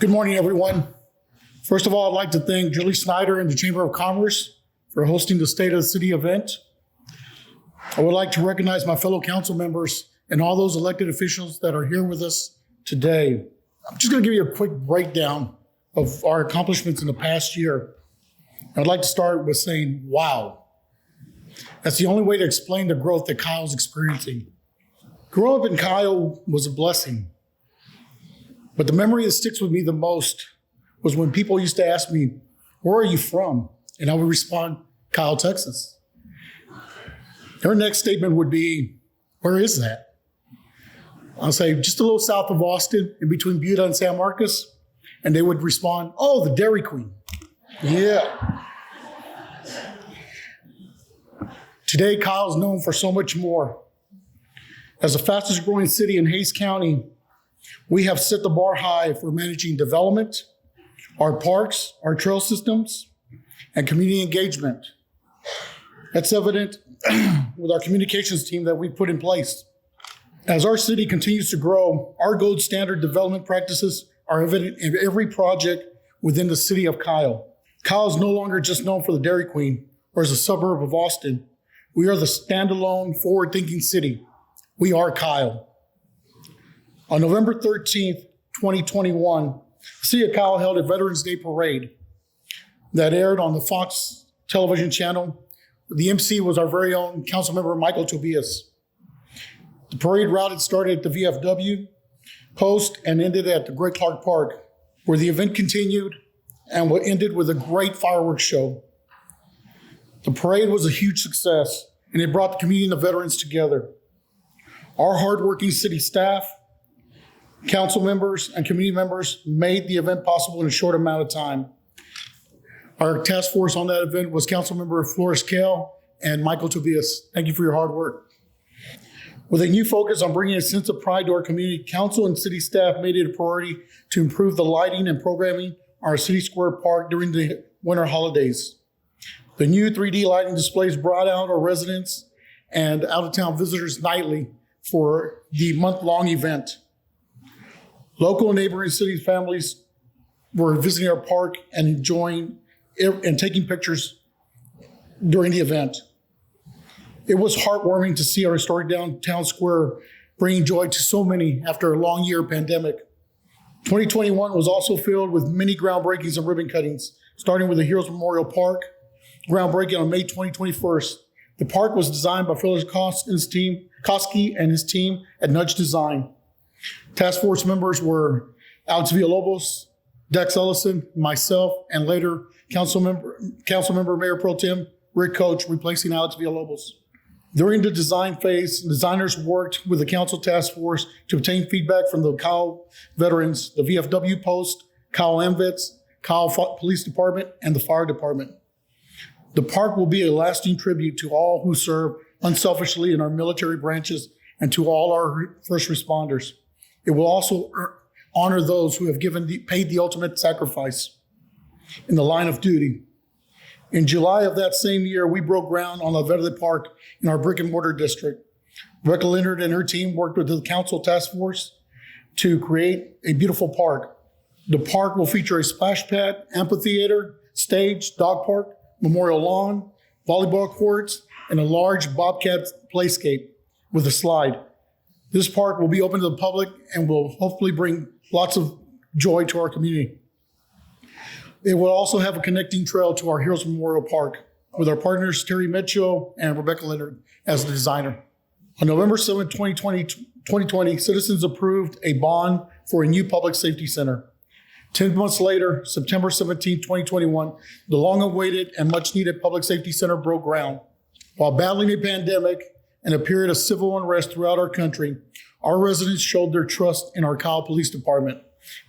Good morning, everyone. First of all, I'd like to thank Julie Snyder and the Chamber of Commerce for hosting the State of the City event. I would like to recognize my fellow council members and all those elected officials that are here with us today. I'm just going to give you a quick breakdown of our accomplishments in the past year. I'd like to start with saying, wow. That's the only way to explain the growth that Kyle's experiencing. Growing up in Kyle was a blessing. But the memory that sticks with me the most was when people used to ask me, where are you from? And I would respond, Kyle, Texas. Their next statement would be, where is that? I'll say, just a little south of Austin, in between Buda and San Marcos. And they would respond, oh, the Dairy Queen. Yeah. Today, Kyle is known for so much more. As the fastest growing city in Hays County, we have set the bar high for managing development, our parks, our trail systems, and community engagement. That's evident with our communications team that we've put in place. As our city continues to grow, our gold standard development practices are evident in every project within the city of Kyle. Kyle is no longer just known for the Dairy Queen or as a suburb of Austin. We are the standalone, forward-thinking city. We are Kyle. On November 13th, 2021, the City of Kyle held a Veterans Day parade that aired on the Fox television channel. The MC was our very own Councilmember Michael Tobias. The parade route started at the VFW post and ended at the Great Clark Park, where the event continued and ended with a great fireworks show. The parade was a huge success, and it brought the community and the veterans together. Our hardworking city staff, council members, and community members made the event possible in a short amount of time. Our task force on that event was Councilmember Flores Kale and Michael Tobias. Thank you for your hard work. With a new focus on bringing a sense of pride to our community, council and city staff made it a priority to improve the lighting and programming on our City Square Park during the winter holidays. The new 3D lighting displays brought out our residents and out-of-town visitors nightly for the month-long event. Local and neighboring city families were visiting our park and enjoying and taking pictures during the event. It was heartwarming to see our historic downtown square bringing joy to so many after a long year pandemic. 2021 was also filled with many groundbreakings and ribbon cuttings, starting with the Heroes Memorial Park, groundbreaking on May 2021. The park was designed by Phyllis Koski and his team at Nudge Design. Task force members were Alex Villalobos, Dex Ellison, myself, and later Council member Mayor Pro Tem Rick Coach, replacing Alex Villalobos. During the design phase, designers worked with the council task force to obtain feedback from the Kyle veterans, the VFW post, Kyle MVets, Kyle Police Department, and the Fire Department. The park will be a lasting tribute to all who serve unselfishly in our military branches and to all our first responders. It will also honor those who have paid the ultimate sacrifice in the line of duty. In July of that same year, we broke ground on the Verde Park in our brick and mortar district. Rebecca Leonard and her team worked with the council task force to create a beautiful park. The park will feature a splash pad, amphitheater, stage, dog park, memorial lawn, volleyball courts, and a large bobcat playscape with a slide. This park will be open to the public and will hopefully bring lots of joy to our community. It will also have a connecting trail to our Heroes Memorial Park with our partners Terry Mitchell and Rebecca Leonard as the designer. On November 7, 2020, citizens approved a bond for a new public safety center. 10 months later, September 17, 2021, the long-awaited and much-needed public safety center broke ground. While battling a pandemic and a period of civil unrest throughout our country, our residents showed their trust in our Kyle Police Department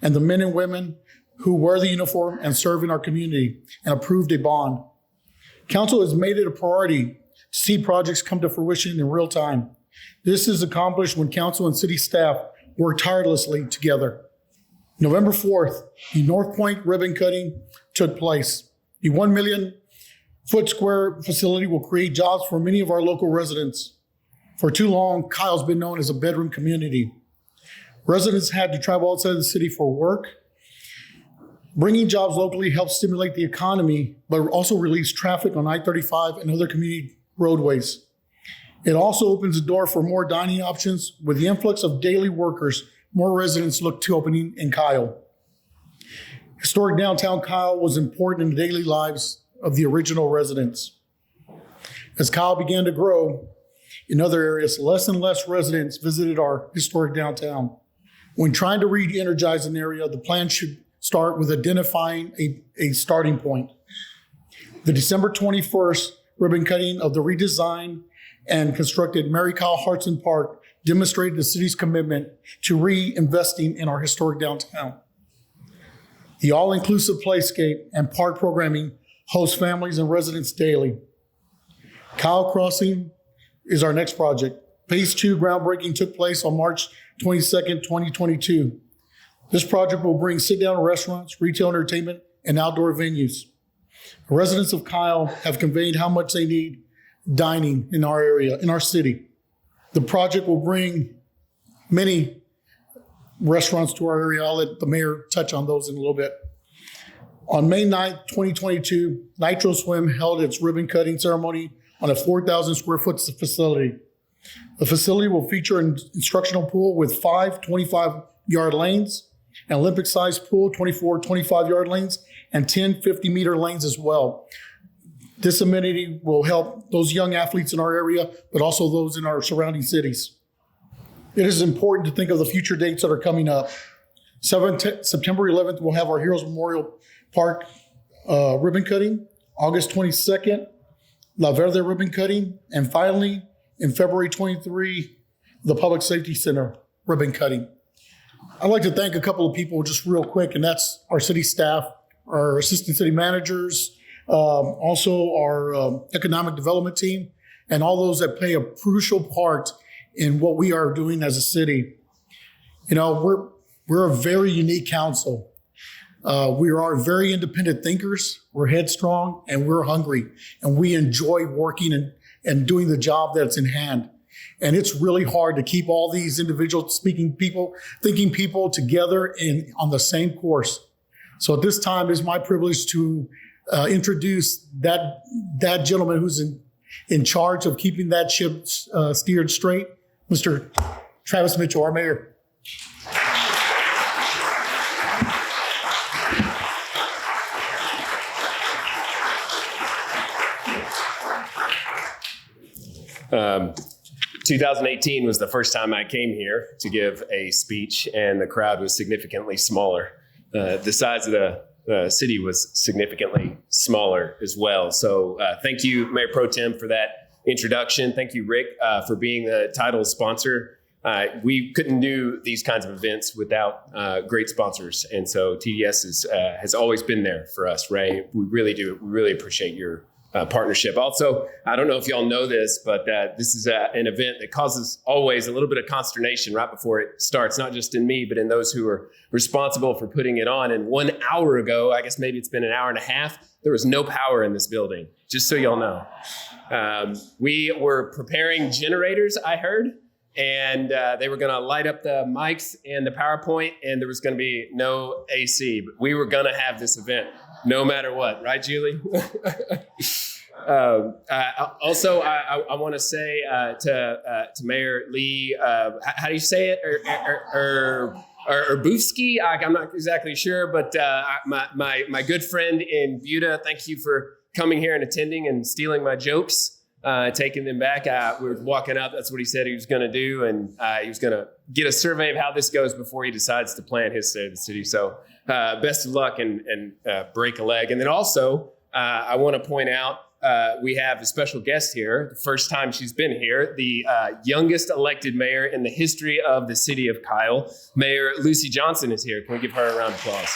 and the men and women who wear the uniform and serve in our community, and approved a bond. Council has made it a priority to see projects come to fruition in real time. This is accomplished when council and city staff work tirelessly together. November 4th, the North Point ribbon cutting took place. The 1 million foot square facility will create jobs for many of our local residents. For too long, Kyle's been known as a bedroom community. Residents had to travel outside the city for work, Bringing jobs locally helps stimulate the economy, but also relieves traffic on I-35 and other community roadways. It also opens the door for more dining options. With the influx of daily workers, more residents look to opening in Kyle. Historic downtown Kyle was important in the daily lives of the original residents. As Kyle began to grow in other areas, less and less residents visited our historic downtown. When trying to re-energize an area, the plan should start with identifying a starting point. The December 21st ribbon cutting of the redesigned and constructed Mary Kyle Hartson Park demonstrated the city's commitment to reinvesting in our historic downtown. The all-inclusive playscape and park programming hosts families and residents daily. Kyle Crossing is our next project. Phase 2 groundbreaking took place on March 22nd, 2022. This project will bring sit-down restaurants, retail entertainment, and outdoor venues. Residents of Kyle have conveyed how much they need dining in our area, in our city. The project will bring many restaurants to our area. I'll let the mayor touch on those in a little bit. On May 9th, 2022, Nitro Swim held its ribbon cutting ceremony on a 4,000 square foot facility. The facility will feature an instructional pool with 5 25-yard lanes, an Olympic-sized pool, 24 25-yard lanes, and 10 50-meter lanes as well. This amenity will help those young athletes in our area, but also those in our surrounding cities. It is important to think of the future dates that are coming up. September 11th, we'll have our Heroes Memorial Park ribbon cutting. August 22nd, La Verde ribbon cutting. And finally, in February 23, the Public Safety Center ribbon cutting. I'd like to thank a couple of people just real quick, and that's our city staff, our assistant city managers, also our economic development team, and all those that play a crucial part in what we are doing as a city. You know, we're a very unique council. We are very independent thinkers. We're headstrong and we're hungry, and we enjoy working and doing the job that's in hand. And it's really hard to keep all these individual thinking people together and on the same course. So at this time, it's my privilege to introduce that gentleman who's in charge of keeping that ship steered straight, Mr. Travis Mitchell, our mayor. 2018 was the first time I came here to give a speech, and the crowd was significantly smaller. The size of the city was significantly smaller as well. So thank you, Mayor Pro Tem, for that introduction. Thank you, Rick, for being the title sponsor. We couldn't do these kinds of events without great sponsors. And so TDS has always been there for us, right? We really do. We really appreciate your partnership. Also, I don't know if y'all know this, but this is an event that causes always a little bit of consternation right before it starts, not just in me, but in those who are responsible for putting it on. And 1 hour ago, I guess maybe it's been an hour and a half, there was no power in this building, just so y'all know. We were preparing generators, I heard, and they were going to light up the mics and the PowerPoint, and there was going to be no AC, but we were going to have this event no matter what, right, Julie? Also, I want to say to Mayor Lee, how do you say it? Or Boofsky? I'm not exactly sure, but my good friend in Buda, thank you for coming here and attending and stealing my jokes, taking them back. We were walking up. That's what he said he was going to do, and he was going to get a survey of how this goes before he decides to plan his state of the city. So best of luck and break a leg. And then also, I want to point out, we have a special guest here, the first time she's been here, the youngest elected mayor in the history of the city of Kyle. Mayor Lucy Johnson is here. Can we give her a round of applause?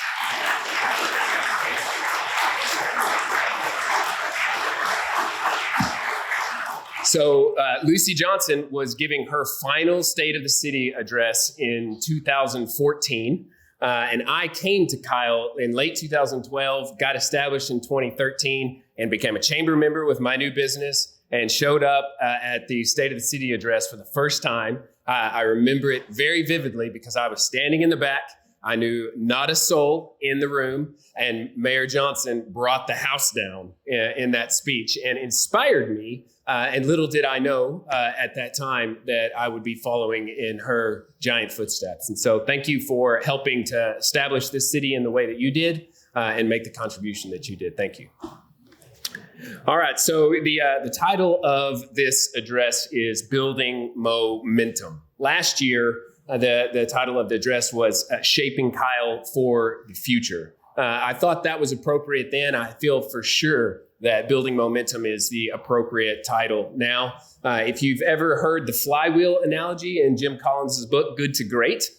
So Lucy Johnson was giving her final State of the City address in 2014. And I came to Kyle in late 2012, got established in 2013, and became a chamber member with my new business, and showed up at the State of the City address for the first time. I remember it very vividly because I was standing in the back I knew not a soul in the room, and Mayor Johnson brought the house down in that speech and inspired me. And little did I know at that time that I would be following in her giant footsteps. And so thank you for helping to establish this city in the way that you did and make the contribution that you did. Thank you. All right, so the title of this address is Building Momentum. Last year, the title of the address was Shaping Kyle for the Future. I thought that was appropriate then. I feel for sure that Building Momentum is the appropriate title now. If you've ever heard the flywheel analogy in Jim Collins' book, Good to Great,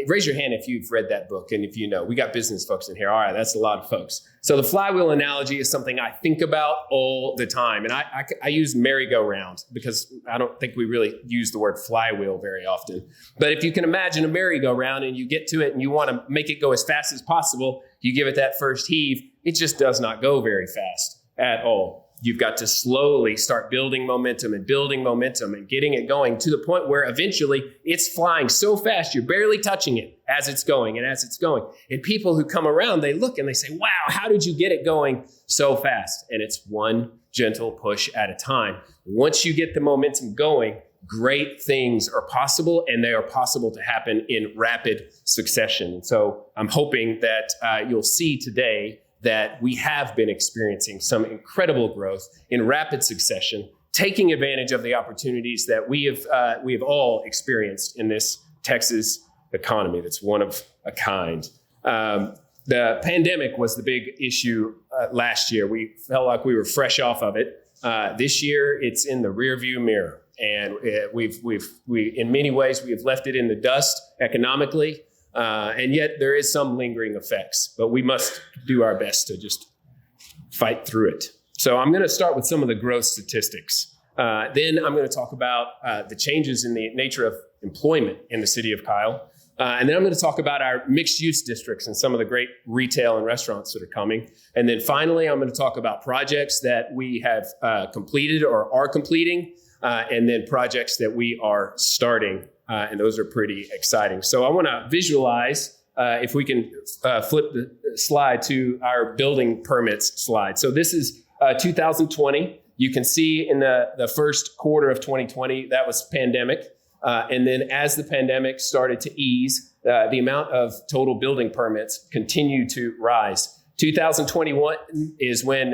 raise your hand if you've read that book and if you know. We got business folks in here. All right, that's a lot of folks. So the flywheel analogy is something I think about all the time. And I use merry-go-round because I don't think we really use the word flywheel very often. But if you can imagine a merry-go-round and you get to it and you want to make it go as fast as possible, you give it that first heave, it just does not go very fast at all. You've got to slowly start building momentum and getting it going to the point where eventually it's flying so fast, you're barely touching it as it's going. And people who come around, they look and they say, wow, how did you get it going so fast? And it's one gentle push at a time. Once you get the momentum going, great things are possible, and they are possible to happen in rapid succession. So I'm hoping that you'll see today that we have been experiencing some incredible growth in rapid succession, taking advantage of the opportunities that we have all experienced in this Texas economy that's one of a kind. The pandemic was the big issue last year. We felt like we were fresh off of it. This year, it's in the rearview mirror, and we in many ways we have left it in the dust economically. And yet there is some lingering effects, but we must do our best to just fight through it. So I'm going to start with some of the growth statistics. Then I'm going to talk about the changes in the nature of employment in the city of Kyle. And then I'm going to talk about our mixed use districts and some of the great retail and restaurants that are coming. And then finally, I'm going to talk about projects that we have completed or are completing, and then projects that we are starting. And those are pretty exciting. So I want to visualize, if we can flip the slide to our building permits slide. So this is 2020. You can see in the first quarter of 2020, that was pandemic. And then as the pandemic started to ease, the amount of total building permits continued to rise. 2021 is when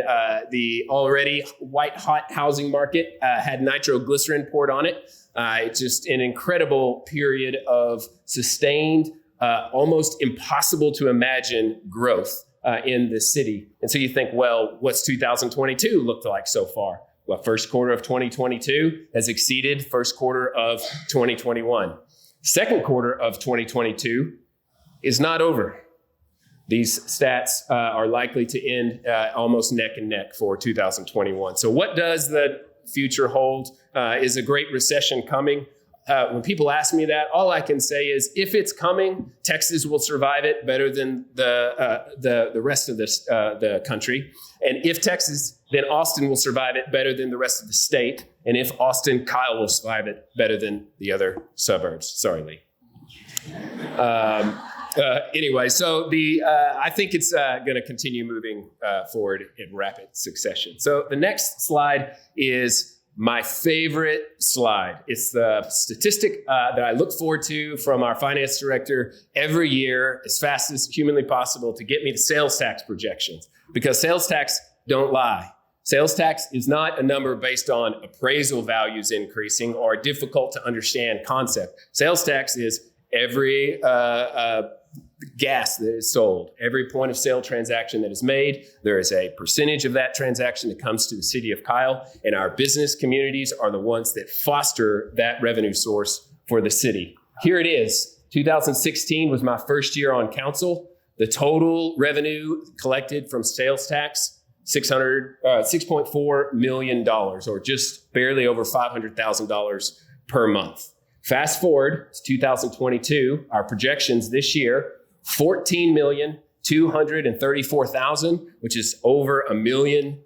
the already white hot housing market had nitroglycerin poured on it. It's just an incredible period of sustained, almost impossible to imagine growth in the city. And so you think, well, what's 2022 looked like so far? Well, first quarter of 2022 has exceeded first quarter of 2021. Second quarter of 2022 is not over. These stats are likely to end almost neck and neck for 2021. So what does the future hold? Is a great recession coming? When people ask me that, all I can say is, if it's coming, Texas will survive it better than the rest of the country. And if Texas, then Austin will survive it better than the rest of the state. And if Austin, Kyle will survive it better than the other suburbs. Sorry, Lee. Anyway, so I think it's going to continue moving forward in rapid succession. So the next slide is my favorite slide. It's the statistic that I look forward to from our finance director every year as fast as humanly possible to get me the sales tax projections, because sales tax don't lie. Sales tax is not a number based on appraisal values increasing or a difficult to understand concept. Sales tax is every gas that is sold, every point of sale transaction that is made. There is a percentage of that transaction that comes to the city of Kyle, and our business communities are the ones that foster that revenue source for the city. Here it is. 2016 was my first year on council. The total revenue collected from sales tax, $6.4 million, or just barely over $500,000 per month. Fast forward to 2022, our projections this year, $14,234,000, which is over $1 million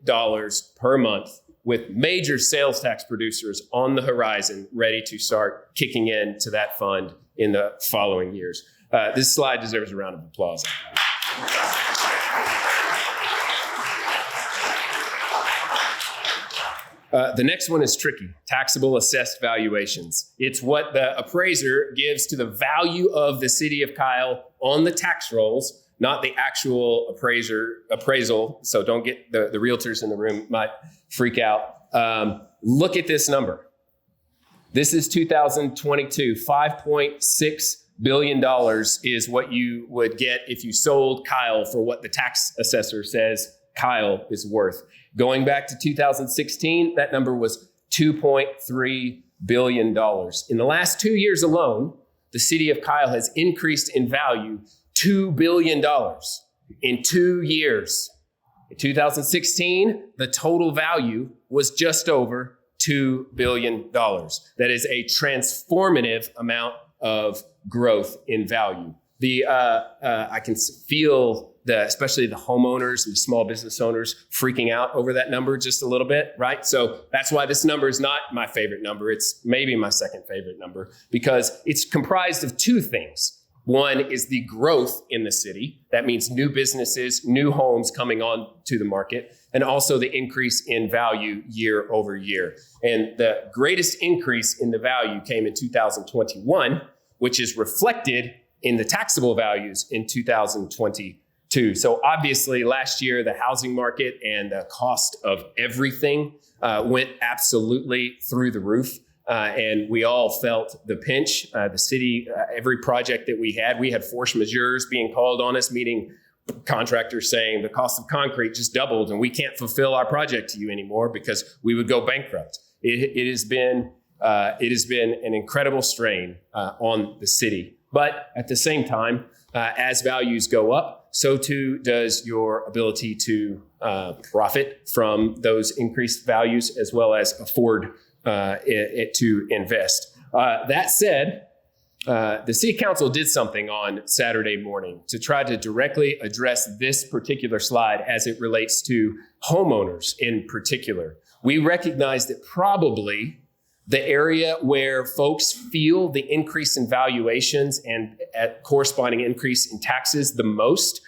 per month, with major sales tax producers on the horizon ready to start kicking into that fund in the following years. This slide deserves a round of applause. The next one is tricky. Taxable assessed valuations. It's what the appraiser gives to the value of the city of Kyle on the tax rolls, not the actual appraisal. So don't get the realtors in the room might freak out. Look at this number. This is 2022, $5.6 billion is what you would get if you sold Kyle for what the tax assessor says Kyle is worth. Going back to 2016, that number was $2.3 billion. In the last 2 years alone, the city of Kyle has increased in value $2 billion in 2 years. In 2016, the total value was just over $2 billion. That is a transformative amount of growth in value. I can feel especially the homeowners and the small business owners freaking out over that number just a little bit, right? So that's why this number is not my favorite number. It's maybe my second favorite number because it's comprised of two things. One is the growth in the city. That means new businesses, new homes coming on to the market, and also the increase in value year over year. And the greatest increase in the value came in 2021, which is reflected in the taxable values in 2022. So obviously last year, the housing market and the cost of everything went absolutely through the roof. And we all felt the pinch. The city, every project that we had force majeures being called on us, meaning contractors saying the cost of concrete just doubled and we can't fulfill our project to you anymore because we would go bankrupt. It has been an incredible strain on the city. But at the same time, as values go up, so too does your ability to profit from those increased values as well as afford to invest. That said, the city council did something on Saturday morning to try to directly address this particular slide as it relates to homeowners in particular. We recognize that probably the area where folks feel the increase in valuations and at corresponding increase in taxes the most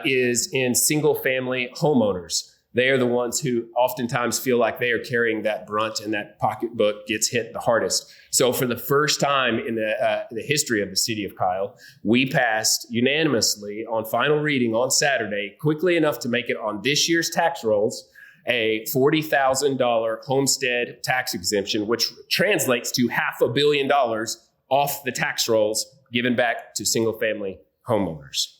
is in single family homeowners. They are the ones who oftentimes feel like they are carrying that brunt and that pocketbook gets hit the hardest. So for the first time in the history of the city of Kyle, we passed unanimously on final reading on Saturday, quickly enough to make it on this year's tax rolls, a $40,000 homestead tax exemption, which translates to $500 million off the tax rolls given back to single family homeowners.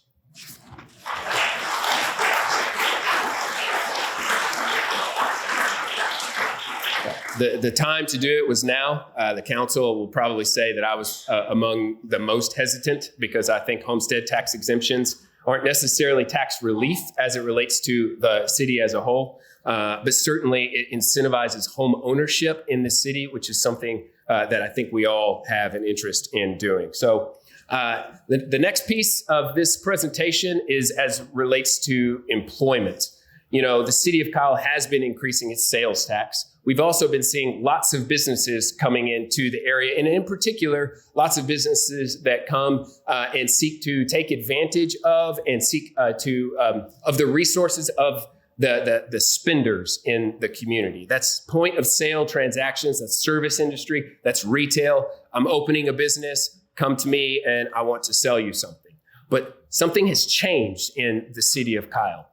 The time to do it was now. The council will probably say that I was among the most hesitant because I think homestead tax exemptions aren't necessarily tax relief as it relates to the city as a whole, but certainly it incentivizes home ownership in the city, which is something that I think we all have an interest in doing. So the next piece of this presentation is as relates to employment. You know, the city of Kyle has been increasing its sales tax. We've also been seeing lots of businesses coming into the area, and in particular, lots of businesses that come and seek to take advantage of and seek of the resources of the spenders in the community. That's point of sale transactions, that's service industry, that's retail. I'm opening a business, come to me and I want to sell you something. But something has changed in the city of Kyle.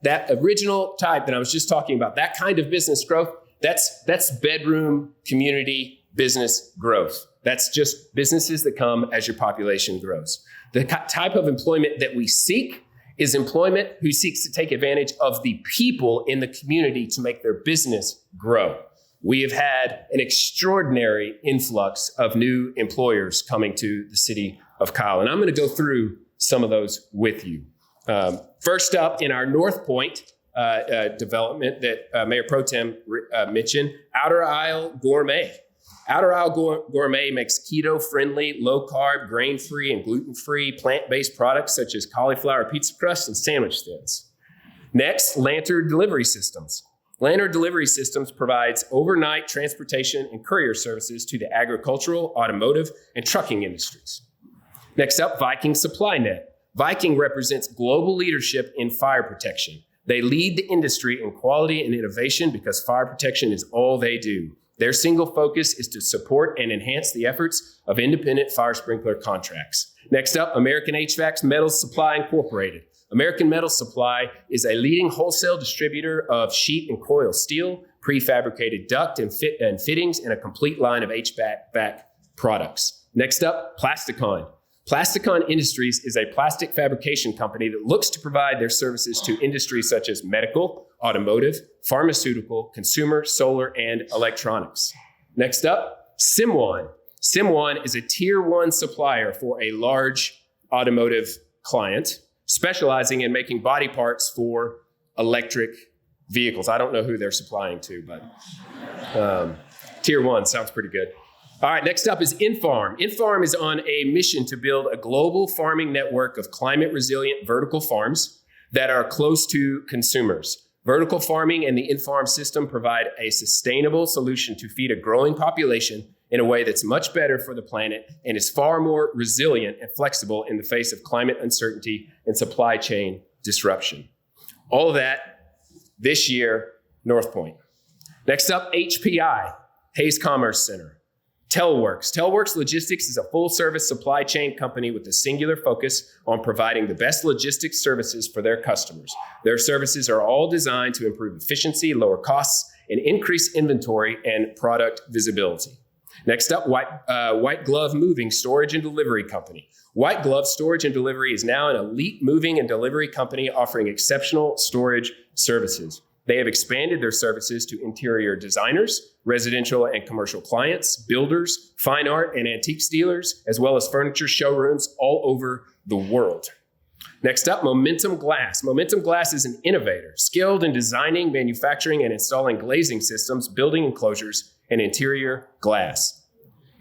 That original type that I was just talking about, that kind of business growth, that's bedroom community business growth. That's just businesses that come as your population grows. The type of employment that we seek is employment who seeks to take advantage of the people in the community to make their business grow. We have had an extraordinary influx of new employers coming to the city of Kyle, and I'm going to go through some of those with you. First up, in our North Point development that Mayor Pro Tem mentioned, Outer Isle Gourmet. Outer Isle Gourmet makes keto-friendly, low-carb, grain-free, and gluten-free plant-based products such as cauliflower pizza crust and sandwich thins. Next, Lantern Delivery Systems. Lantern Delivery Systems provides overnight transportation and courier services to the agricultural, automotive, and trucking industries. Next up, Viking Supply Net. Viking represents global leadership in fire protection. They lead the industry in quality and innovation because fire protection is all they do. Their single focus is to support and enhance the efforts of independent fire sprinkler contracts. Next up, American HVAC's Metals Supply Incorporated. American Metals Supply is a leading wholesale distributor of sheet and coil steel, prefabricated duct and fittings, and a complete line of HVAC products. Next up, Plasticon. Plasticon Industries is a plastic fabrication company that looks to provide their services to industries such as medical, automotive, pharmaceutical, consumer, solar, and electronics. Next up, Simwan. Simwan is a tier 1 supplier for a large automotive client, specializing in making body parts for electric vehicles. I don't know who they're supplying to, but tier 1 sounds pretty good. All right, next up is Infarm. Infarm is on a mission to build a global farming network of climate-resilient vertical farms that are close to consumers. Vertical farming and the Infarm system provide a sustainable solution to feed a growing population in a way that's much better for the planet and is far more resilient and flexible in the face of climate uncertainty and supply chain disruption. All of that this year, North Point. Next up, HPI, Hayes Commerce Center. Tellworks. Tellworks Logistics is a full-service supply chain company with a singular focus on providing the best logistics services for their customers. Their services are all designed to improve efficiency, lower costs, and increase inventory and product visibility. Next up, White Glove Moving Storage and Delivery Company. White Glove Storage and Delivery is now an elite moving and delivery company offering exceptional storage services. They have expanded their services to interior designers, residential and commercial clients, builders, fine art and antiques dealers, as well as furniture showrooms all over the world. Next up, Momentum Glass. Momentum Glass is an innovator, skilled in designing, manufacturing, and installing glazing systems, building enclosures, and interior glass.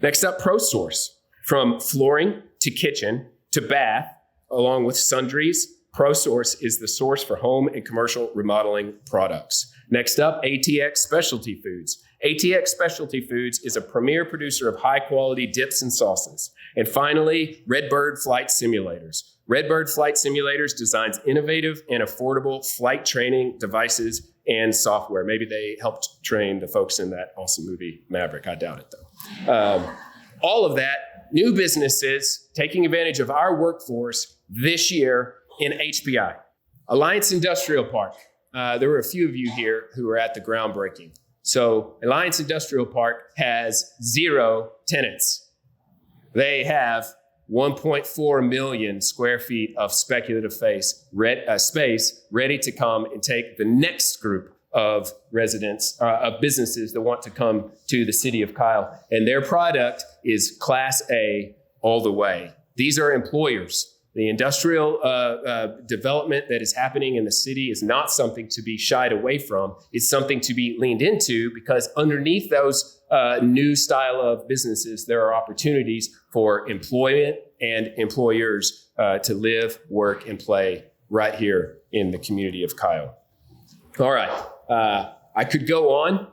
Next up, ProSource. From flooring to kitchen to bath, along with sundries, ProSource is the source for home and commercial remodeling products. Next up, ATX Specialty Foods. ATX Specialty Foods is a premier producer of high-quality dips and sauces. And finally, Redbird Flight Simulators. Redbird Flight Simulators designs innovative and affordable flight training devices and software. Maybe they helped train the folks in that awesome movie, Maverick. I doubt it, though. All of that, new businesses taking advantage of our workforce this year in HPI. Alliance Industrial Park. There were a few of you here who were at the groundbreaking. So Alliance Industrial Park has 0 tenants. They have 1.4 million square feet of speculative space ready to come and take the next group of residents, of businesses that want to come to the city of Kyle. And their product is Class A all the way. These are employers. The industrial development that is happening in the city is not something to be shied away from. It's something to be leaned into because underneath those new style of businesses, there are opportunities for employment and employers to live, work, and play right here in the community of Kyle. All right. I could go on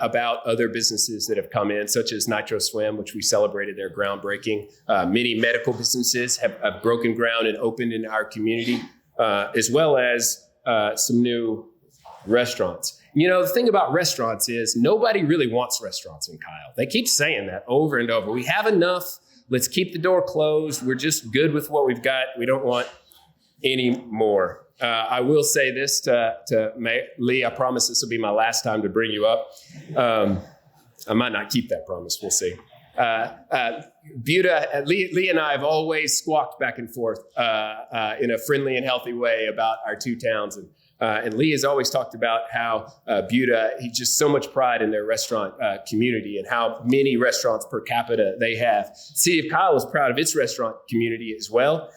about other businesses that have come in, such as Nitro Swim, which we celebrated their groundbreaking. Many medical businesses have broken ground and opened in our community, as well as some new restaurants. You know, the thing about restaurants is nobody really wants restaurants in Kyle. They keep saying that over and over. We have enough. Let's keep the door closed. We're just good with what we've got. We don't want any more. I will say this to Lee. I promise this will be my last time to bring you up. I might not keep that promise. We'll see. Buda, Lee and I have always squawked back and forth in a friendly and healthy way about our two towns. And Lee has always talked about how Buda, he just so much pride in their restaurant community and how many restaurants per capita they have. City of Kyle is proud of its restaurant community as well.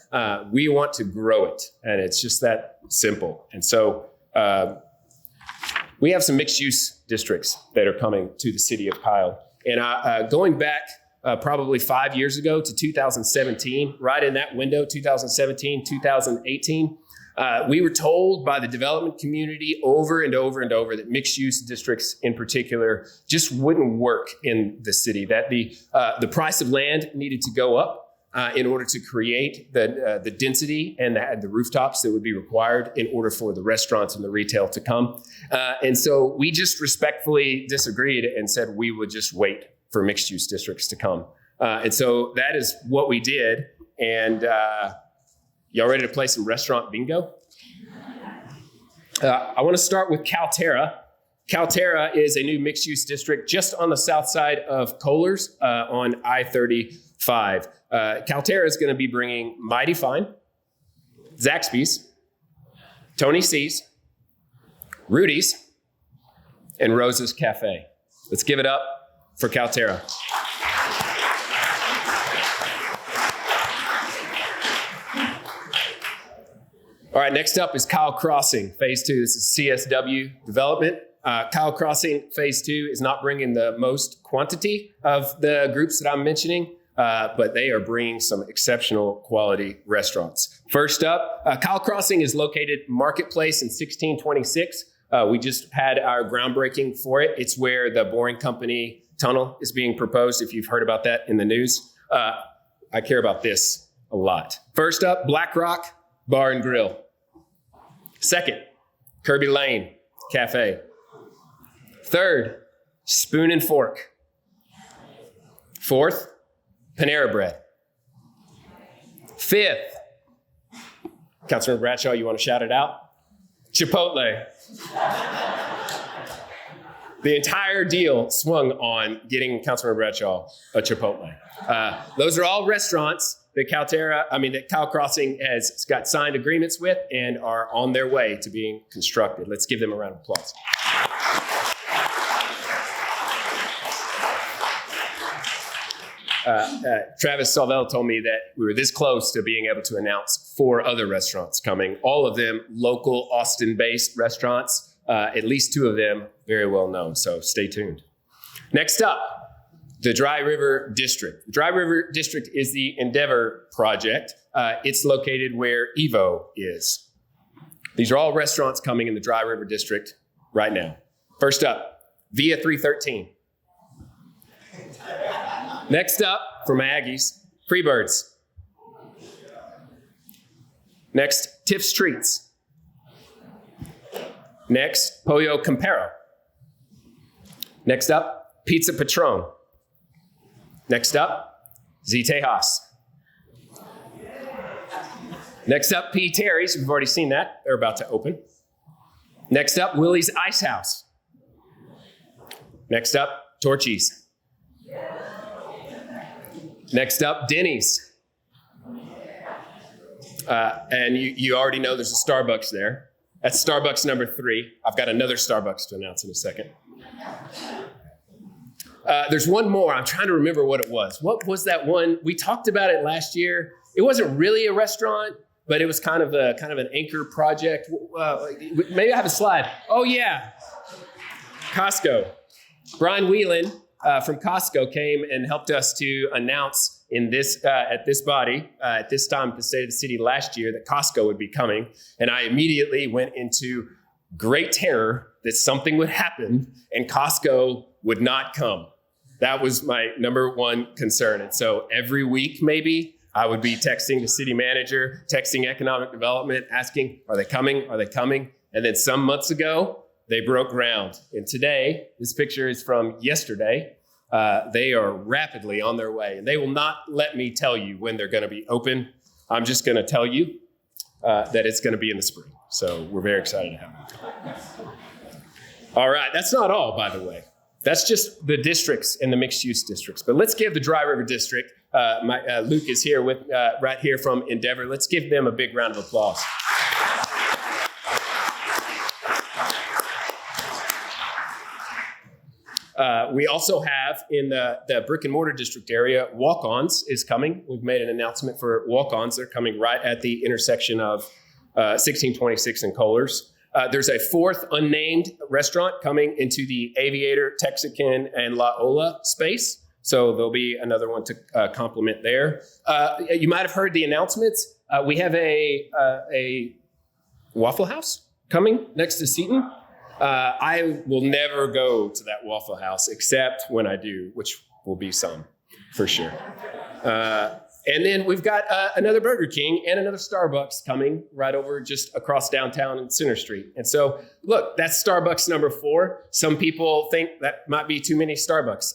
We want to grow it, and it's just that simple. And so we have some mixed use districts that are coming to the city of Kyle. And going back probably 5 years ago to 2017, right in that window, 2017, 2018, we were told by the development community over and over and over that mixed-use districts in particular just wouldn't work in the city, that the price of land needed to go up in order to create the density and the rooftops that would be required in order for the restaurants and the retail to come. And so we just respectfully disagreed and said we would just wait for mixed use districts to come. And so that is what we did. And y'all ready to play some restaurant bingo? I want to start with Calterra. Calterra is a new mixed use district just on the south side of Kohlers on I-35. Calterra is going to be bringing Mighty Fine, Zaxby's, Tony C's, Rudy's, and Rosa's Cafe. Let's give it up for Calterra. All right, next up is Kyle Crossing, Phase 2. This is CSW development. Kyle Crossing Phase 2 is not bringing the most quantity of the groups that I'm mentioning, but they are bringing some exceptional quality restaurants. First up, Kyle Crossing is located Marketplace in 1626. We just had our groundbreaking for it. It's where the Boring Company tunnel is being proposed, if you've heard about that in the news. I care about this a lot. First up, Black Rock Bar and Grill. Second, Kirby Lane Cafe. Third, Spoon and Fork. Fourth, Panera Bread. Fifth, Councilman Bradshaw, you want to shout it out? Chipotle. The entire deal swung on getting Councilman Bradshaw a Chipotle. Those are all restaurants that Kyle Crossing has got signed agreements with and are on their way to being constructed. Let's give them a round of applause. Travis Salvell told me that we were this close to being able to announce 4 other restaurants coming, all of them local Austin-based restaurants, at least 2 of them very well known, so stay tuned. Next up, the Dry River District. The Dry River District is the Endeavor project. It's located where Evo is. These are all restaurants coming in the Dry River District right now. First up, Via 313. Next up, for my Aggies, Freebirds. Next, Tiff's Treats. Next, Pollo CAMPERO. Next up, Pizza Patron. Next up, Z Tejas. Next up, PTERRY'S. We've already seen that. They're about to open. Next up, Willie's Ice House. Next up, Torchy's. Next up, Denny's. And you already know there's a Starbucks there. That's Starbucks number 3. I've got another Starbucks to announce in a second. There's one more. I'm trying to remember what it was. What was that one? We talked about it last year. It wasn't really a restaurant, but it was kind of an anchor project. Maybe I have a slide. Oh yeah, COSTCO. Brian Whelan from COSTCO came and helped us to announce at this body at this time at the State of the City last year that COSTCO would be coming, and I immediately went into great terror that something would happen and COSTCO would not come. That was my number one concern. And so every week, maybe, I would be texting the city manager, texting economic development, asking, are they coming? Are they coming? And then some months ago, they broke ground. And today, this picture is from yesterday. They are rapidly on their way. And they will not let me tell you when they're going to be open. I'm just going to tell you that it's going to be in the spring. So we're very excited to have them. All right, that's not all, by the way. That's just the districts and the mixed-use districts. But let's give the Dry River District, Luke is here with right here from Endeavor. Let's give them a big round of applause. We also have in the brick and mortar district area, Walk-Ons is coming. We've made an announcement for Walk-Ons. They're coming right at the intersection of 1626 and Kohlers. There's a 4th unnamed restaurant coming into the Aviator, Texican, and La Ola space. So there'll be another one to complement there. You might have heard the announcements. We have a Waffle House coming next to Seton. I will never go to that Waffle House except when I do, which will be some for sure. And then we've got another Burger King and another Starbucks coming right over just across downtown and Center Street. And so, look, that's Starbucks number 4. Some people think that might be too many Starbucks.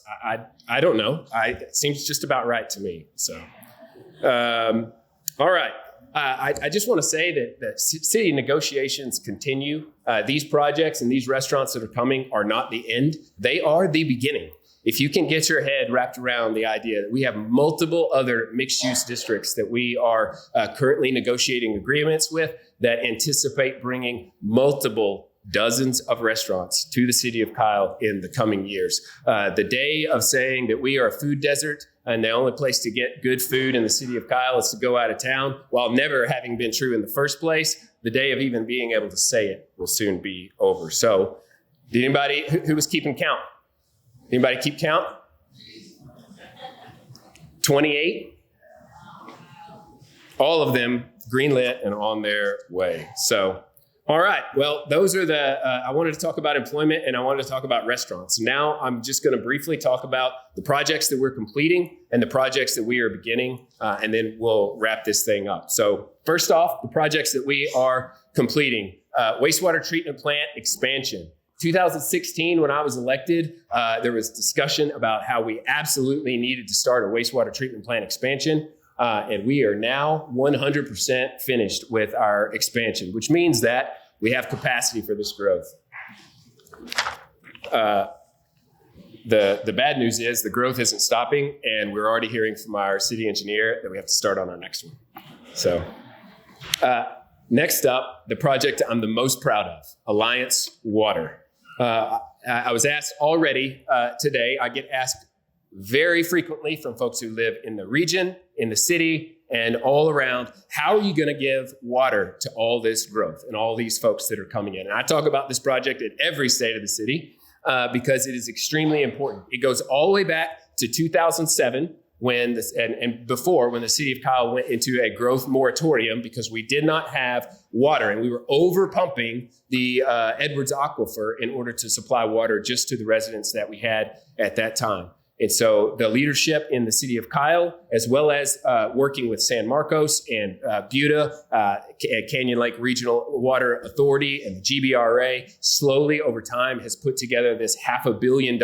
I don't know. It seems just about right to me. So, all right. I just want to say that city negotiations continue. These projects and these restaurants that are coming are not the end. They are the beginning. If you can get your head wrapped around the idea that we have multiple other mixed-use districts that we are currently negotiating agreements with that anticipate bringing multiple dozens of restaurants to the city of Kyle in the coming years. The day of saying that we are a food desert and the only place to get good food in the city of Kyle is to go out of town, while never having been true in the first place, the day of even being able to say it will soon be over. So, did anybody who was keeping count? Anybody keep count? 28? All of them greenlit and on their way. So, all right. Well, those are I wanted to talk about employment and I wanted to talk about restaurants. Now I'm just going to briefly talk about the projects that we're completing and the projects that we are beginning, and then we'll wrap this thing up. So first off, the projects that we are completing, wastewater treatment plant expansion. 2016, when I was elected, there was discussion about how we absolutely needed to start a wastewater treatment plant expansion. And we are now 100% finished with our expansion, which means that we have capacity for this growth. The bad news is the growth isn't stopping, and we're already hearing from our city engineer that we have to start on our next one. So next up, the project I'm the most proud of, Alliance Water. I was asked already today, I get asked very frequently from folks who live in the region, in the city, and all around, how are you going to give water to all this growth and all these folks that are coming in? And I talk about this project at every state of the city because it is extremely important. It goes all the way back to 2007 when before when the city of Kyle went into a growth moratorium because we did not have water and we were over pumping the Edwards Aquifer in order to supply water just to the residents that we had at that time. And so the leadership in the city of Kyle, as well as working with San Marcos and Buda, Canyon Lake Regional Water Authority and the GBRA, slowly over time has put together this $500 million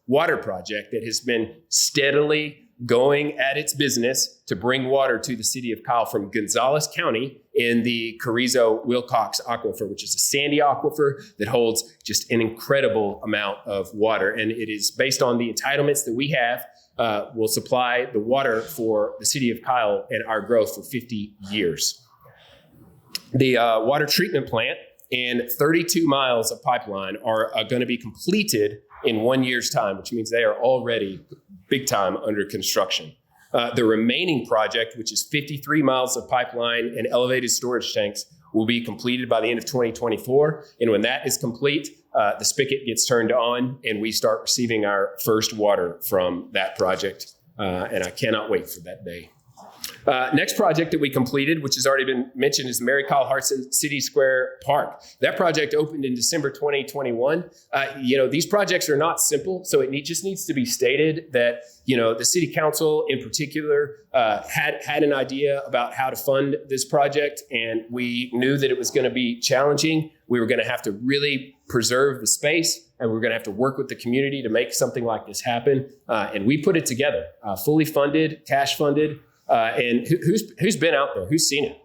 water project that has been steadily going at its business to bring water to the city of Kyle from Gonzales County in the Carrizo-Wilcox Aquifer, which is a sandy aquifer that holds just an incredible amount of water. And it is based on the entitlements that we have, will supply the water for the city of Kyle and our growth for 50 years. The water treatment plant and 32 miles of pipeline are going to be completed in 1 year's time, which means they are already big time under construction. The remaining project, which is 53 miles of pipeline and elevated storage tanks, will be completed by the end of 2024. And when that is complete, the spigot gets turned on and we start receiving our first water from that project. And I cannot wait for that day. Next project that we completed, which has already been mentioned, is the Mary Kyle Hartson City Square Park. That project opened in December 2021. These projects are not simple, so it just needs to be stated that, the city council in particular had an idea about how to fund this project, and we knew that it was going to be challenging. We were going to have to really preserve the space, and we were going to have to work with the community to make something like this happen. And we put it together, fully funded, cash funded. And who's been out there? Who's seen it?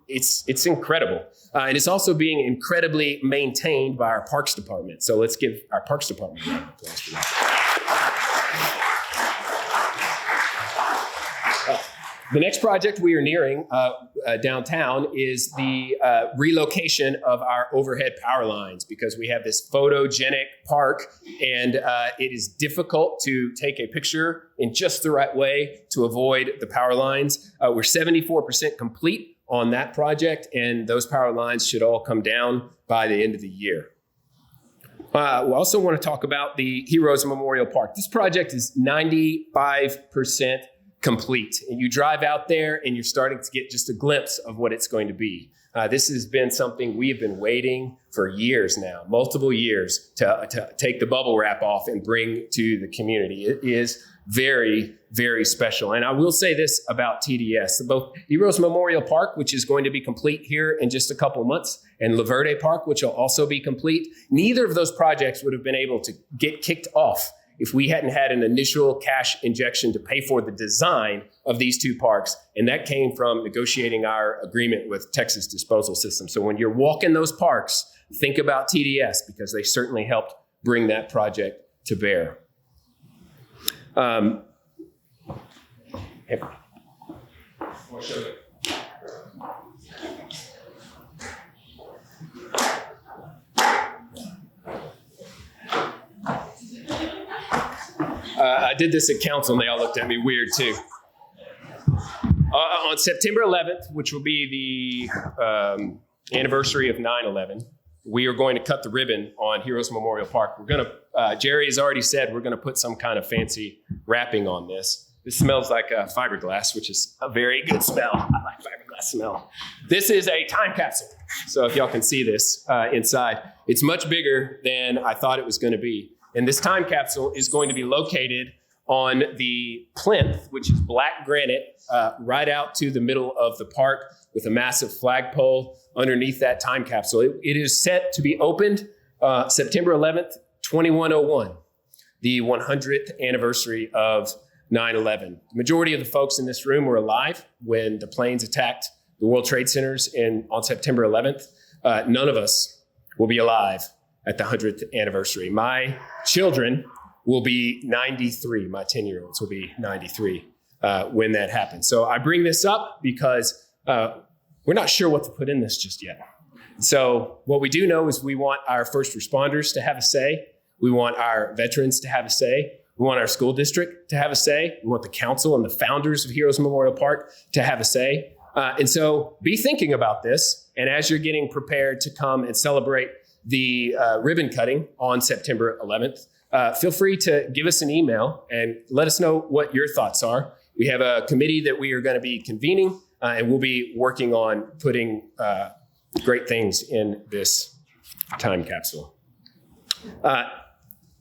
It's incredible. And it's also being incredibly maintained by our Parks Department. So let's give our Parks Department a round of applause for that. The next project we are nearing downtown is the relocation of our overhead power lines because we have this photogenic park and it is difficult to take a picture in just the right way to avoid the power lines. We're 74% complete on that project and those power lines should all come down by the end of the year. We also want to talk about the Heroes Memorial Park. This project is 95% complete. And you drive out there and you're starting to get just a glimpse of what it's going to be. This has been something we have been waiting for years now, multiple years, to take the bubble wrap off and bring to the community. It is very, very special. And I will say this about TDS, both Heroes Memorial Park, which is going to be complete here in just a couple of months, and La Verde Park, which will also be complete. Neither of those projects would have been able to get kicked off if we hadn't had an initial cash injection to pay for the design of these two parks. And that came from negotiating our agreement with Texas Disposal System. So when you're walking those parks, think about TDS, because they certainly helped bring that project to bear. I did this at council and they all looked at me weird too. On September 11th, which will be the anniversary of 9/11, we are going to cut the ribbon on Heroes Memorial Park. We're going to, Jerry has already said we're going to put some kind of fancy wrapping on this. This smells like fiberglass, which is a very good smell. I like fiberglass smell. This is a time capsule. So if y'all can see this inside, it's much bigger than I thought it was going to be. And this time capsule is going to be located on the plinth, which is black granite, right out to the middle of the park with a massive flagpole underneath that time capsule. It is set to be opened September 11th, 2101, the 100th anniversary of 9/11. The majority of the folks in this room were alive when the planes attacked the World Trade Centers on September 11th. None of us will be alive at the 100th anniversary. My children will be 93. My 10-year-olds will be 93 when that happens. So I bring this up because we're not sure what to put in this just yet. So what we do know is we want our first responders to have a say. We want our veterans to have a say. We want our school district to have a say. We want the council and the founders of Heroes Memorial Park to have a say. And so be thinking about this. And as you're getting prepared to come and celebrate the ribbon cutting on September 11th, feel free to give us an email and let us know what your thoughts are. We have a committee that we are going to be convening, and we'll be working on putting great things in this time capsule.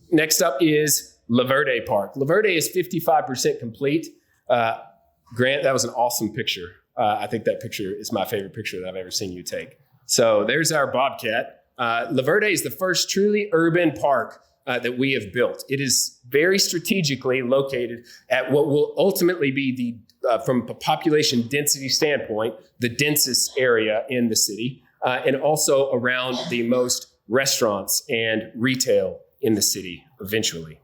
Next up is La Verde Park. La Verde is 55% complete. Grant, that was an awesome picture. I think that picture is my favorite picture that I've ever seen you take. So there's our Bobcat. La Verde is the first truly urban park that we have built. It is very strategically located at what will ultimately be from a population density standpoint, the densest area in the city, and also around the most restaurants and retail in the city eventually.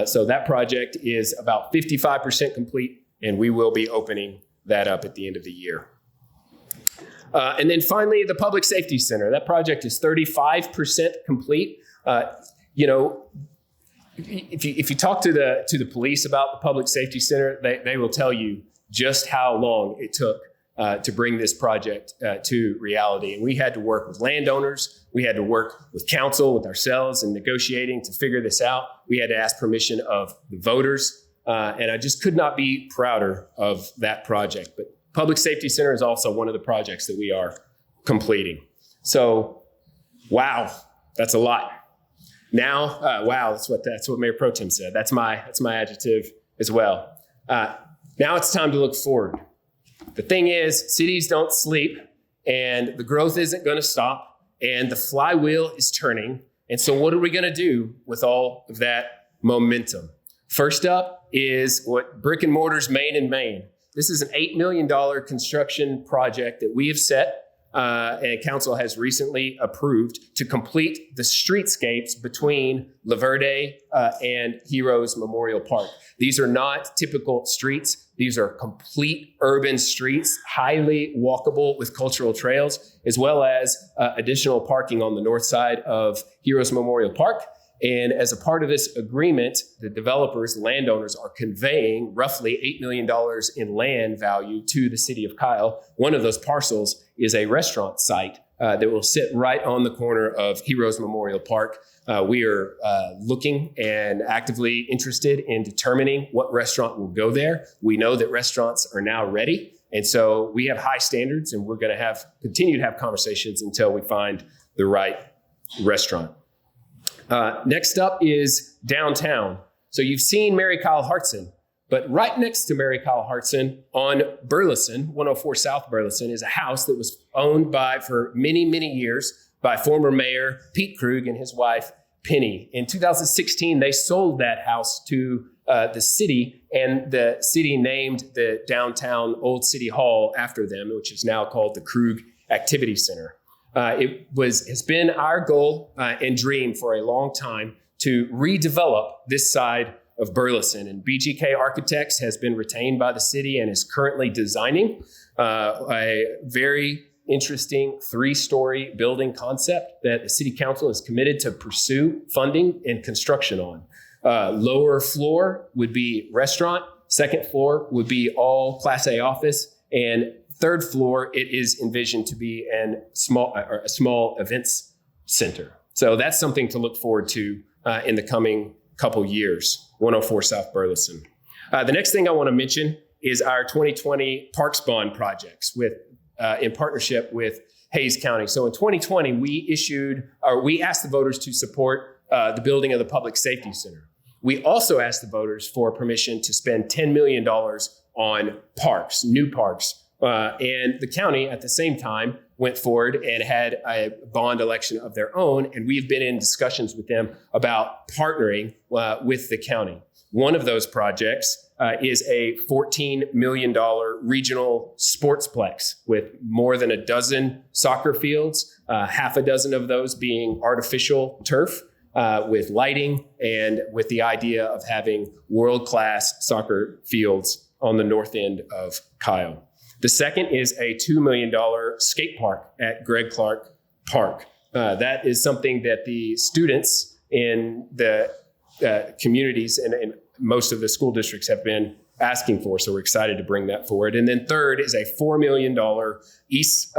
So that project is about 55% complete, and we will be opening that up at the end of the year. And then finally, the Public Safety Center. That project is 35% complete. If you talk to the police about the Public Safety Center, they will tell you just how long it took to bring this project to reality. And we had to work with landowners. We had to work with council, with ourselves, and negotiating to figure this out. We had to ask permission of the voters. And I just could not be prouder of that project. But Public Safety Center is also one of the projects that we are completing. So, wow, that's a lot. Now, wow, that's what Mayor Pro Tem said. That's my adjective as well. Now it's time to look forward. The thing is, cities don't sleep, and the growth isn't going to stop, and the flywheel is turning. And so what are we going to do with all of that momentum? First up is what Brick and Mortar's Main and Main. This is an $8 million construction project that we have set, and council has recently approved to complete the streetscapes between La Verde and Heroes Memorial Park. These are not typical streets. These are complete urban streets, highly walkable with cultural trails, as well as additional parking on the north side of Heroes Memorial Park. And as a part of this agreement, the developers, landowners are conveying roughly $8 million in land value to the city of Kyle. One of those parcels is a restaurant site that will sit right on the corner of Heroes Memorial Park. We are looking and actively interested in determining what restaurant will go there. We know that restaurants are now ready. And so we have high standards, and we're going to continue to have conversations until we find the right restaurant. Next up is downtown. So you've seen Mary Kyle Hartson, but right next to Mary Kyle Hartson on Burleson, 104 South Burleson, is a house that was owned for many, many years by former mayor Pete Krug and his wife, Penny. In 2016, they sold that house to the city, and the city named the downtown Old City Hall after them, which is now called the Krug Activity Center. It has been our goal and dream for a long time to redevelop this side of Burleson, and BGK Architects has been retained by the city and is currently designing a very interesting 3-story building concept that the city council is committed to pursue funding and construction on. Lower floor would be restaurant, second floor would be all Class A office, and third floor, it is envisioned to be a small events center. So that's something to look forward to in the coming couple years, 104 South Burleson. The next thing I want to mention is our 2020 Parks Bond projects in partnership with Hays County. So in 2020, we asked the voters to support the building of the Public Safety Center. We also asked the voters for permission to spend $10 million on parks, new parks. And the county at the same time went forward and had a bond election of their own. And we've been in discussions with them about partnering with the county. One of those projects is a $14 million regional sportsplex with more than a dozen soccer fields, half a dozen of those being artificial turf, with lighting and with the idea of having world-class soccer fields on the north end of Kyle. The second is a $2 million skate park at Greg Clark Park. That is something that the students in the communities and most of the school districts have been asking for, so we're excited to bring that forward. And then third is a $4 million East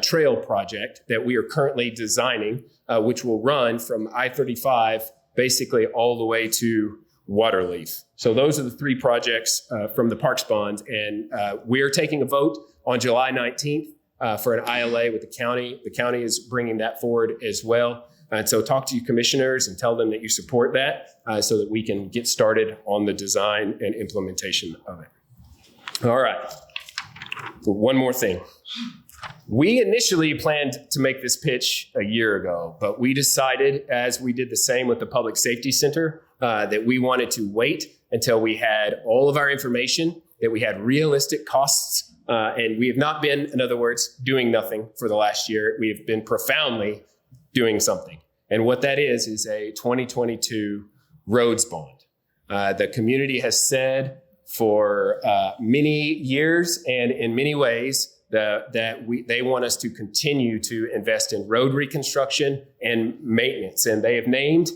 Trail project that we are currently designing, which will run from I-35 basically all the way to Waterleaf. So those are the 3 projects from the Parks Bond, and we're taking a vote on July 19th for an ILA with the county. The county is bringing that forward as well. And so talk to your commissioners and tell them that you support that so that we can get started on the design and implementation of it. All right. One more thing. We initially planned to make this pitch a year ago, but we decided, as we did the same with the Public Safety Center, that we wanted to wait until we had all of our information, that we had realistic costs, and we have not been, in other words, doing nothing for the last year. We have been profoundly doing something. And what that is a 2022 roads bond. The community has said for many years and in many ways they want us to continue to invest in road reconstruction and maintenance. And they have named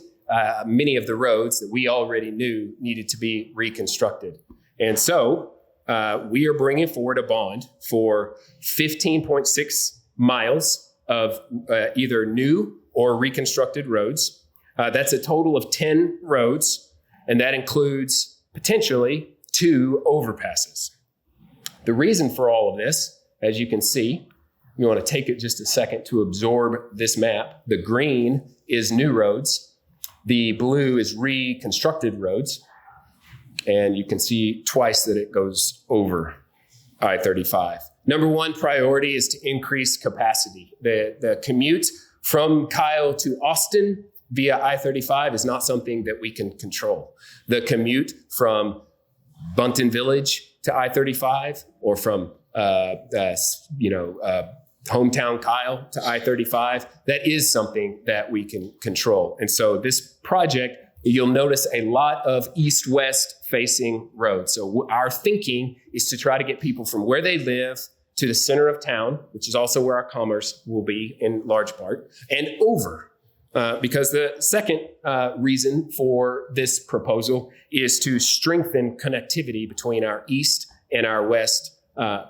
many of the roads that we already knew needed to be reconstructed. And so we are bringing forward a bond for 15.6 miles of either new or reconstructed roads. That's a total of 10 roads, and that includes potentially 2 overpasses. The reason for all of this, as you can see, you want to take it just a second to absorb this map. The green is new roads. The blue is reconstructed roads. And you can see twice that it goes over I-35. Number one priority is to increase capacity. The commute from Kyle to Austin via I-35 is not something that we can control. The commute from Bunton Village to I-35 or from hometown Kyle to I-35, that is something that we can control. And so this project, you'll notice a lot of east-west facing roads. So our thinking is to try to get people from where they live to the center of town, which is also where our commerce will be in large part, and over. Because the second reason for this proposal is to strengthen connectivity between our east and our west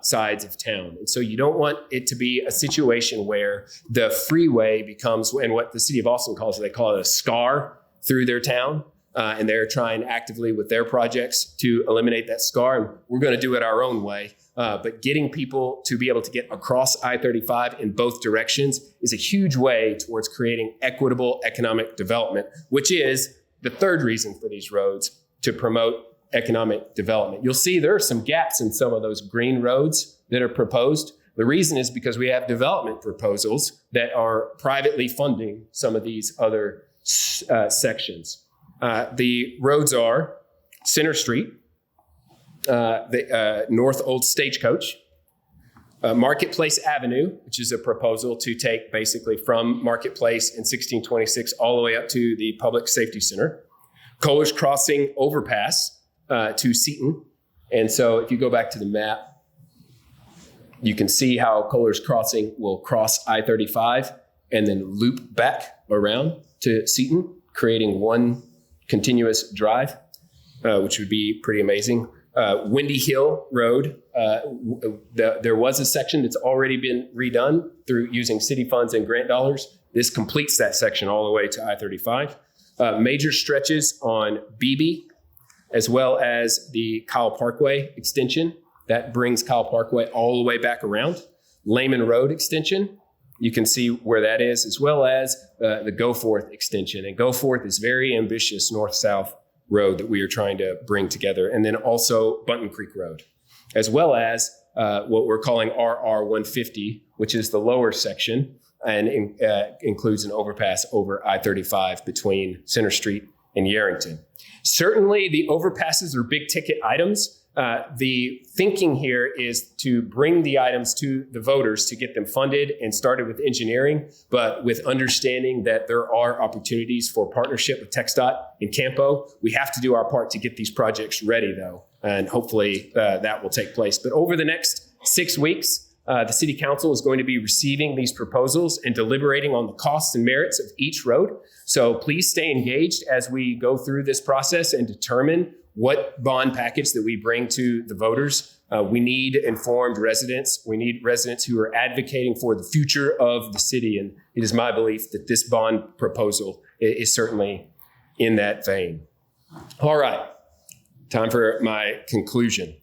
sides of town. And so you don't want it to be a situation where the freeway becomes, and what the city of Austin calls it, they call it a scar through their town. and they're trying actively with their projects to eliminate that scar. And we're going to do it our own way. But getting people to be able to get across I-35 in both directions is a huge way towards creating equitable economic development, which is the third reason for these roads, to promote economic development. You'll see there are some gaps in some of those green roads that are proposed. The reason is because we have development proposals that are privately funding some of these other sections. The roads are Center Street, the North Old Stagecoach, Marketplace Avenue, which is a proposal to take basically from Marketplace in 1626 all the way up to the Public Safety Center, Kohler's Crossing Overpass to Seton. And so if you go back to the map, you can see how Kohler's Crossing will cross I-35 and then loop back around to Seton, creating one continuous drive, which would be pretty amazing. Windy Hill Road, there was a section that's already been redone through using city funds and grant dollars. This completes that section all the way to I-35. Major stretches on Beebe, as well as the Kyle Parkway extension. That brings Kyle Parkway all the way back around. Lehman Road extension, you can see where that is, as well as the Goforth extension. And Goforth is very ambitious north-south road that we are trying to bring together. And then also Bunton Creek Road, as well as what we're calling RR 150, which is the lower section and includes an overpass over I-35 between Center Street and Yarrington. Certainly the overpasses are big ticket items. The thinking here is to bring the items to the voters to get them funded and started with engineering, but with understanding that there are opportunities for partnership with TxDOT and Campo. We have to do our part to get these projects ready, though, and hopefully that will take place. But over the next 6 weeks, the City Council is going to be receiving these proposals and deliberating on the costs and merits of each road. So please stay engaged as we go through this process and determine what bond package that we bring to the voters. We need informed residents. We need residents who are advocating for the future of the city. And it is my belief that this bond proposal is certainly in that vein. All right, time for my conclusion.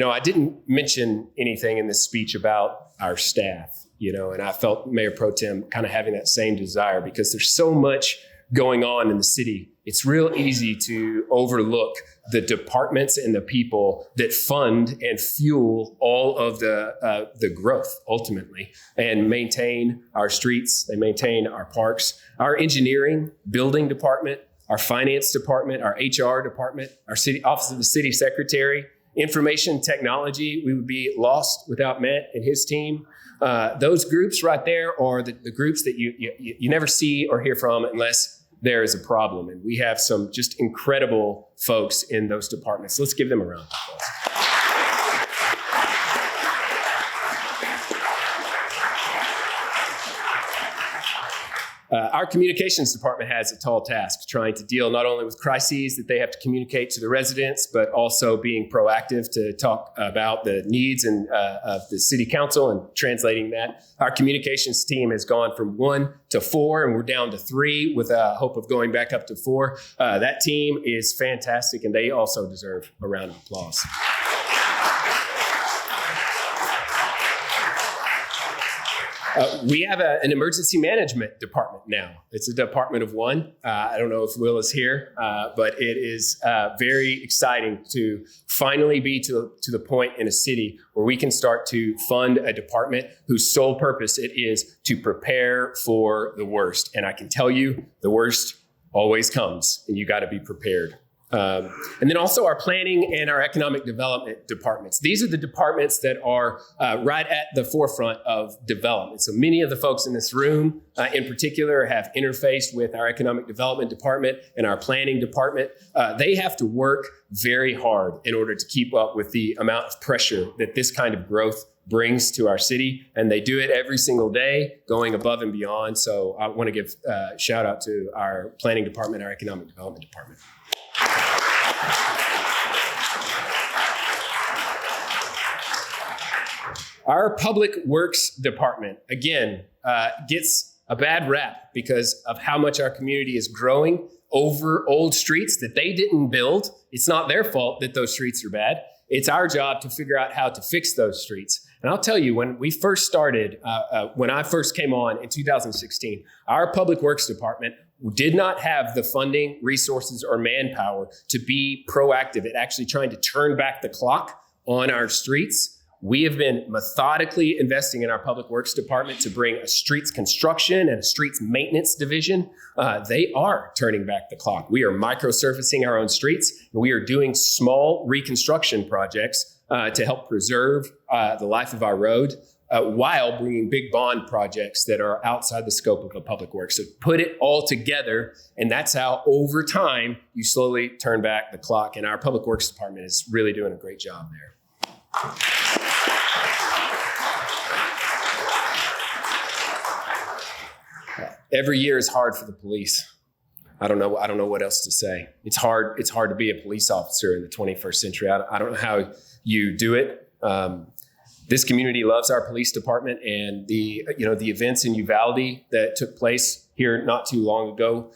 I didn't mention anything in this speech about our staff, and I felt Mayor Pro Tem kind of having that same desire because there's so much going on in the city. It's real easy to overlook the departments and the people that fund and fuel all of the growth ultimately and maintain our streets, they maintain our parks, our engineering, building department, our finance department, our HR department, our city office of the city secretary, information technology. We would be lost without Matt and his team. Those groups right there are the groups that you never see or hear from unless there is a problem. And we have some just incredible folks in those departments. Let's give them a round of applause. Our communications department has a tall task trying to deal not only with crises that they have to communicate to the residents, but also being proactive to talk about the needs of the city council and translating that. Our communications team has gone from 1 to 4, and we're down to 3 with a hope of going back up to 4. That team is fantastic, and they also deserve a round of applause. We have an emergency management department now. It's a department of one. I don't know if Will is here, but it is very exciting to finally be to the point in a city where we can start to fund a department whose sole purpose it is to prepare for the worst. And I can tell you, the worst always comes, and you got to be prepared. And then also our planning and our economic development departments. These are the departments that are right at the forefront of development. So many of the folks in this room in particular have interfaced with our economic development department and our planning department. They have to work very hard in order to keep up with the amount of pressure that this kind of growth brings to our city. And they do it every single day, going above and beyond. So I want to give a shout out to our planning department, our economic development department. Our public works department, again, gets a bad rap because of how much our community is growing, over old streets that they didn't build. It's not their fault that those streets are bad. It's our job to figure out how to fix those streets. And I'll tell you, when we first started, when I first came on in 2016, our public works department did not have the funding, resources, or manpower to be proactive at actually trying to turn back the clock on our streets. We have been methodically investing in our public works department to bring a streets construction and a streets maintenance division. They are turning back the clock. We are microsurfacing our own streets, and we are doing small reconstruction projects to help preserve the life of our road while bringing big bond projects that are outside the scope of a public works. So put it all together, and that's how over time you slowly turn back the clock. And our public works department is really doing a great job there. Every year is hard for the police. I don't know what else to say. It's hard to be a police officer in the 21st century. I don't know how you do it. This community loves our police department, and the events in Uvalde that took place here not too long ago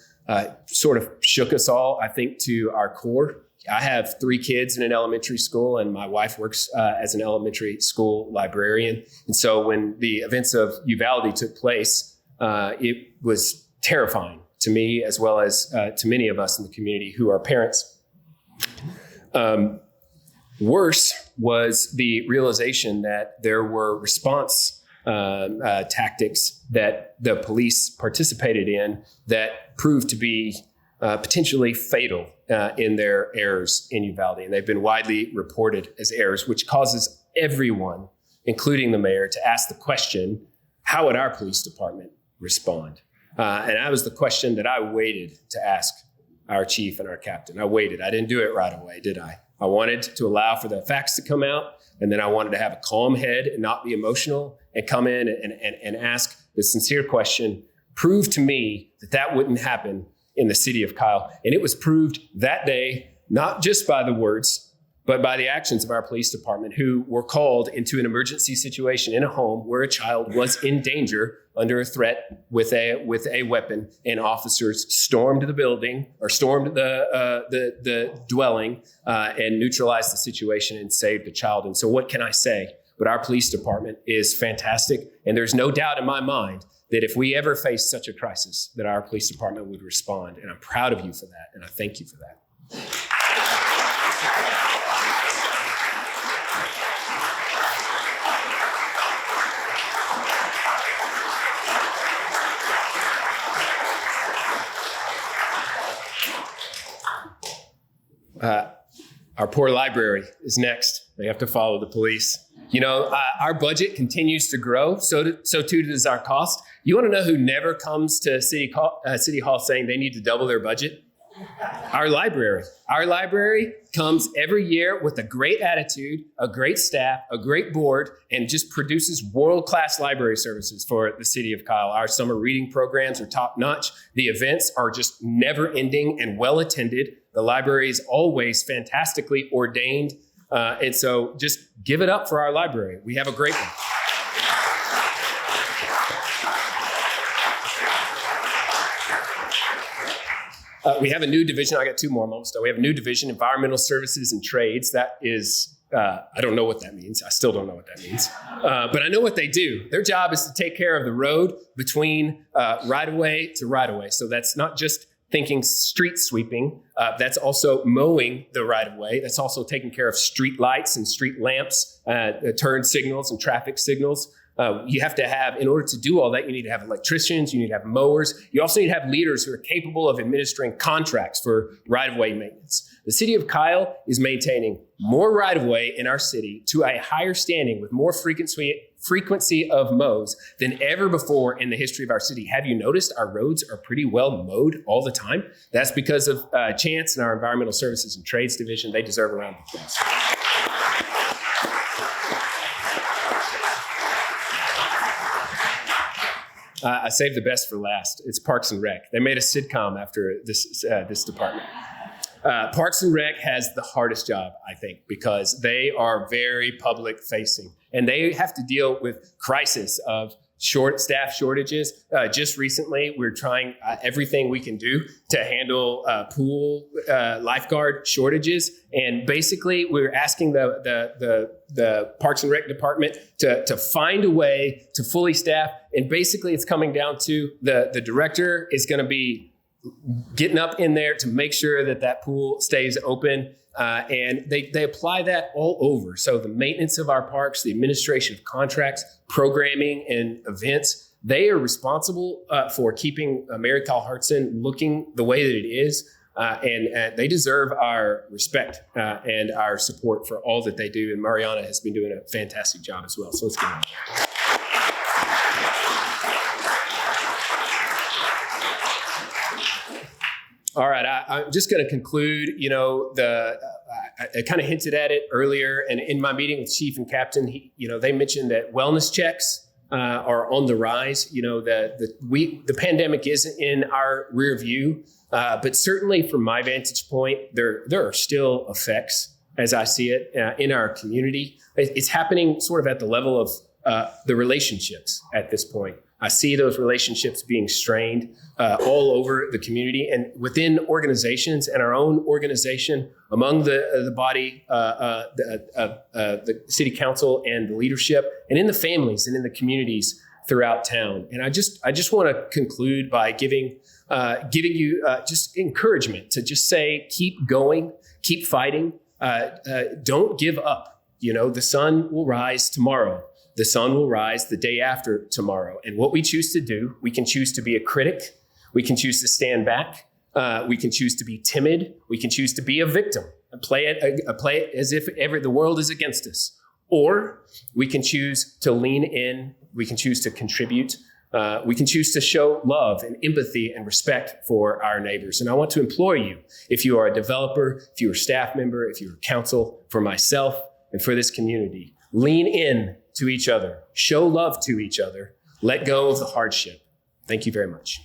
sort of shook us all, I think, to our core. I have 3 kids in an elementary school, and my wife works as an elementary school librarian. And so when the events of Uvalde took place, it was terrifying to me, as well as to many of us in the community who are parents. Worse was the realization that there were response tactics that the police participated in that proved to be potentially fatal in their errors in Uvalde. And they've been widely reported as errors, which causes everyone, including the mayor, to ask the question, how would our police department respond? And that was the question that I waited to ask our chief and our captain. I waited. I didn't do it right away, did I? I wanted to allow for the facts to come out, and then I wanted to have a calm head and not be emotional and come in and ask the sincere question, prove to me that that wouldn't happen in the city of Kyle. And it was proved that day, not just by the words, but by the actions of our police department, who were called into an emergency situation in a home where a child was in danger under a threat with a weapon, and officers stormed the building or stormed the dwelling and neutralized the situation and saved the child. And so what can I say? But our police department is fantastic. And there's no doubt in my mind that if we ever face such a crisis, that our police department would respond. And I'm proud of you for that. And I thank you for that. Our poor library is next. They have to follow the police. You know, our budget continues to grow, so too does our cost. You want to know who never comes to City Hall saying they need to double their budget? Our library. Our library comes every year with a great attitude, a great staff, a great board, and just produces world-class library services for the city of Kyle. Our summer reading programs are top-notch. The events are just never-ending and well-attended. The library is always fantastically ordained. And so just give it up for our library. We have a great one. We have a new division. I got 2 more moments, though. We have a new division, Environmental Services and Trades. That is, I don't know what that means. I still don't know what that means. But I know what they do. Their job is to take care of the road between right-of-way to right-of-way. So that's not just thinking street sweeping. That's also mowing the right-of-way. That's also taking care of street lights and street lamps, turn signals and traffic signals. You have to have, in order to do all that, you need to have electricians, you need to have mowers. You also need to have leaders who are capable of administering contracts for right-of-way maintenance. The city of Kyle is maintaining more right-of-way in our city to a higher standing with more frequency of mows than ever before in the history of our city. Have you noticed our roads are pretty well mowed all the time? That's because of Chance and our Environmental Services and Trades Division. They deserve a round of applause. I saved the best for last. It's Parks and Rec. They made a sitcom after this department. Parks and Rec has the hardest job, I think, because they are very public facing, and they have to deal with crisis of staff shortages. Just recently, we're trying everything we can do to handle pool lifeguard shortages. And basically, we're asking the Parks and Rec department to find a way to fully staff. And basically, it's coming down to the director is going to be getting up in there to make sure that pool stays open. And they apply that all over. So the maintenance of our parks, the administration of contracts, programming and events, they are responsible for keeping Mary Kyle Hartson looking the way that it is. And they deserve our respect and our support for all that they do. And Mariana has been doing a fantastic job as well. So let's give it up. All right, I'm just going to conclude. I kind of hinted at it earlier, and in my meeting with Chief and Captain, they mentioned that wellness checks are on the rise. The pandemic isn't in our rear view, but certainly from my vantage point, there are still effects, as I see it, in our community. It's happening sort of at the level of the relationships at this point. I see those relationships being strained all over the community and within organizations and our own organization, among the body, the city council and the leadership, and in the families and in the communities throughout town. And I just want to conclude by giving you just encouragement to just say, keep going, keep fighting, don't give up. The sun will rise tomorrow. The sun will rise the day after tomorrow. And what we choose to do, we can choose to be a critic. We can choose to stand back. We can choose to be timid. We can choose to be a victim and play it as if the world is against us. Or we can choose to lean in. We can choose to contribute. We can choose to show love and empathy and respect for our neighbors. And I want to implore you, if you are a developer, if you're a staff member, if you're a council, for myself and for this community, lean in to each other, show love to each other, let go of the hardship. Thank you very much.